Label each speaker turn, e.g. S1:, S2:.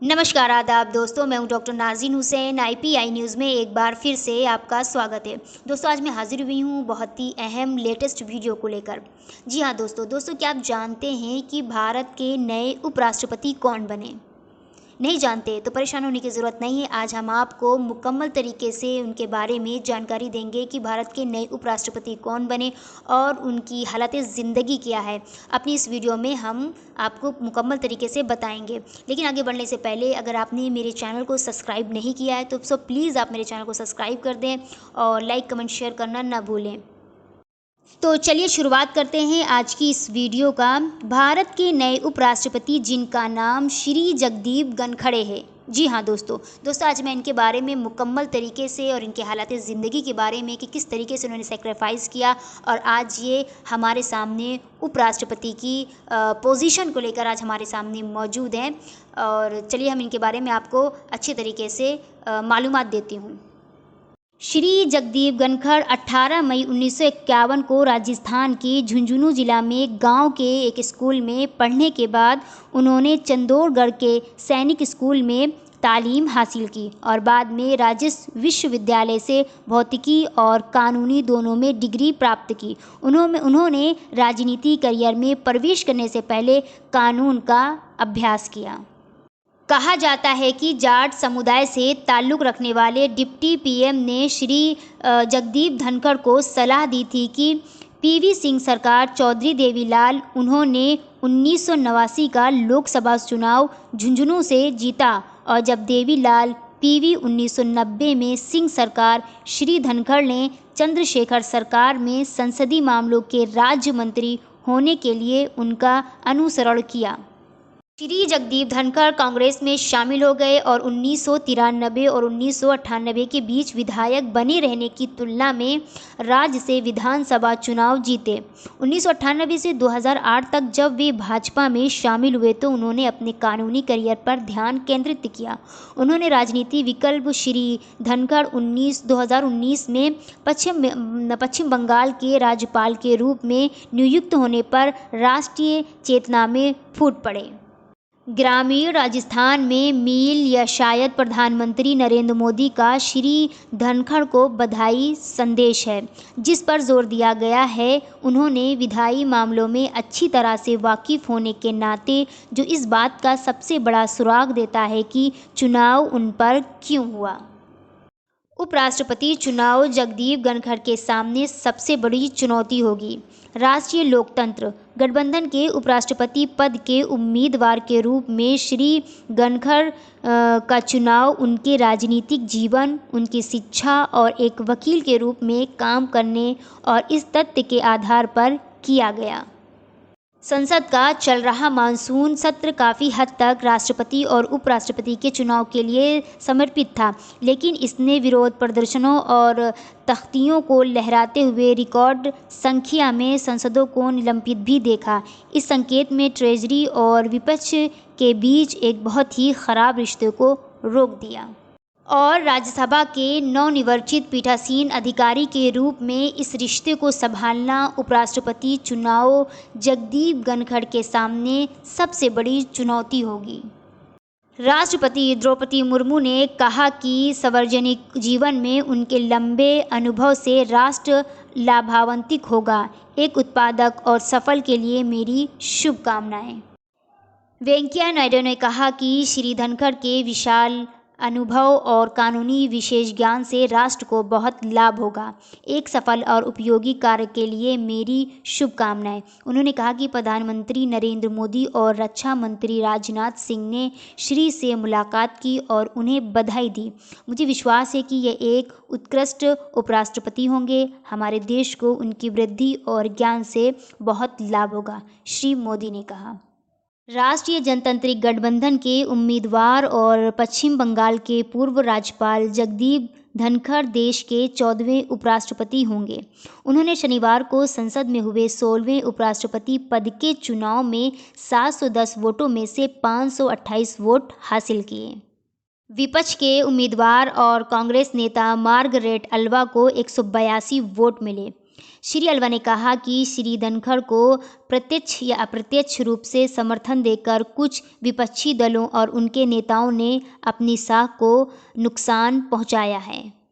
S1: नमस्कार आदाब दोस्तों, मैं हूं डॉक्टर नाज़रीन हुसैन। आईपीआई न्यूज़ में एक बार फिर से आपका स्वागत है। दोस्तों, आज मैं हाजिर हुई हूं बहुत ही अहम लेटेस्ट वीडियो को लेकर। जी हां दोस्तों, क्या आप जानते हैं कि भारत के नए उपराष्ट्रपति कौन बने? नहीं जानते तो परेशान होने की ज़रूरत नहीं है। आज हम आपको मुकम्मल तरीके से उनके बारे में जानकारी देंगे कि भारत के नए उपराष्ट्रपति कौन बने और उनकी हालत ज़िंदगी क्या है। अपनी इस वीडियो में हम आपको मुकम्मल तरीके से बताएंगे। लेकिन आगे बढ़ने से पहले अगर आपने मेरे चैनल को सब्सक्राइब नहीं किया है तो प्लीज़ आप मेरे चैनल को सब्सक्राइब कर दें और लाइक कमेंट शेयर करना ना भूलें। तो चलिए शुरुआत करते हैं आज की इस वीडियो का। भारत के नए उपराष्ट्रपति जिनका नाम श्री जगदीप धनखड़ है। जी हाँ दोस्तों आज मैं इनके बारे में मुकम्मल तरीके से और इनके हालात ज़िंदगी के बारे में कि किस तरीके से उन्होंने सेक्रीफाइस किया और आज ये हमारे सामने उपराष्ट्रपति की पोजीशन को लेकर आज हमारे सामने मौजूद हैं। और चलिए हम इनके बारे में आपको अच्छे तरीके से मालूमात देती हूँ। श्री जगदीप धनखड़ 18 मई 1951 को राजस्थान के झुंझुनू जिला में गांव के एक स्कूल में पढ़ने के बाद उन्होंने चंदौड़गढ़ के सैनिक स्कूल में तालीम हासिल की और बाद में राजस्थान विश्वविद्यालय से भौतिकी और कानूनी दोनों में डिग्री प्राप्त की। उन्होंने राजनीति करियर में प्रवेश करने से पहले कानून का अभ्यास किया। कहा जाता है कि जाट समुदाय से ताल्लुक़ रखने वाले डिप्टी पीएम ने श्री जगदीप धनखड़ को सलाह दी थी कि पीवी सिंह सरकार चौधरी देवीलाल उन्होंने 1989 का लोकसभा चुनाव झुंझुनू से जीता और जब देवीलाल पीवी 1990 में सिंह सरकार श्री धनखड़ ने चंद्रशेखर सरकार में संसदीय मामलों के राज्य मंत्री होने के लिए उनका अनुसरण किया। श्री जगदीप धनखड़ कांग्रेस में शामिल हो गए और 1993 और 1998 के बीच विधायक बने रहने की तुलना में राज्य से विधानसभा चुनाव जीते। 1998 से 2008 तक जब वे भाजपा में शामिल हुए तो उन्होंने अपने कानूनी करियर पर ध्यान केंद्रित किया। उन्होंने राजनीति विकल्प श्री धनखड़ 2019 में पश्चिम बंगाल के राज्यपाल के रूप में नियुक्त होने पर राष्ट्रीय चेतना में फूट पड़े। ग्रामीण राजस्थान में मील या शायद प्रधानमंत्री नरेंद्र मोदी का श्री धनखड़ को बधाई संदेश है, जिस पर जोर दिया गया है उन्होंने विधायी मामलों में अच्छी तरह से वाकिफ़ होने के नाते, जो इस बात का सबसे बड़ा सुराग देता है कि चुनाव उन पर क्यों हुआ। उपराष्ट्रपति चुनाव जगदीप धनखड़ के सामने सबसे बड़ी चुनौती होगी। राष्ट्रीय लोकतंत्र गठबंधन के उपराष्ट्रपति पद के उम्मीदवार के रूप में श्री धनखड़ का चुनाव उनके राजनीतिक जीवन, उनकी शिक्षा और एक वकील के रूप में काम करने और इस तथ्य के आधार पर किया गया। संसद का चल रहा मानसून सत्र काफ़ी हद तक राष्ट्रपति और उपराष्ट्रपति के चुनाव के लिए समर्पित था, लेकिन इसने विरोध प्रदर्शनों और तख्तियों को लहराते हुए रिकॉर्ड संख्या में सांसदों को निलंबित भी देखा। इस संकेत में ट्रेजरी और विपक्ष के बीच एक बहुत ही खराब रिश्ते को रोक दिया और राज्यसभा के नवनिर्वाचित पीठासीन अधिकारी के रूप में इस रिश्ते को संभालना उपराष्ट्रपति चुनाव जगदीप धनखड़ के सामने सबसे बड़ी चुनौती होगी। राष्ट्रपति द्रौपदी मुर्मू ने कहा कि सार्वजनिक जीवन में उनके लंबे अनुभव से राष्ट्र लाभान्वित होगा। एक उत्पादक और सफल के लिए मेरी शुभकामनाएं। वेंकैया नायडू ने कहा कि श्री धनखड़ के विशाल अनुभव और कानूनी विशेष ज्ञान से राष्ट्र को बहुत लाभ होगा। एक सफल और उपयोगी कार्य के लिए मेरी शुभकामनाएं। उन्होंने कहा कि प्रधानमंत्री नरेंद्र मोदी और रक्षा मंत्री राजनाथ सिंह ने श्री से मुलाकात की और उन्हें बधाई दी। मुझे विश्वास है कि ये एक उत्कृष्ट उपराष्ट्रपति होंगे। हमारे देश को उनकी वृद्धि और ज्ञान से बहुत लाभ होगा, श्री मोदी ने कहा। राष्ट्रीय जनतांत्रिक गठबंधन के उम्मीदवार और पश्चिम बंगाल के पूर्व राज्यपाल जगदीप धनखड़ देश के 14वें उपराष्ट्रपति होंगे। उन्होंने शनिवार को संसद में हुए 16वें उपराष्ट्रपति पद के चुनाव में 710 वोटों में से 528 वोट हासिल किए। विपक्ष के उम्मीदवार और कांग्रेस नेता मार्गरेट अल्वा को 182 वोट मिले। श्री अल्वा ने कहा कि श्री धनखड़ को प्रत्यक्ष या अप्रत्यक्ष रूप से समर्थन देकर कुछ विपक्षी दलों और उनके नेताओं ने अपनी साख को नुकसान पहुंचाया है।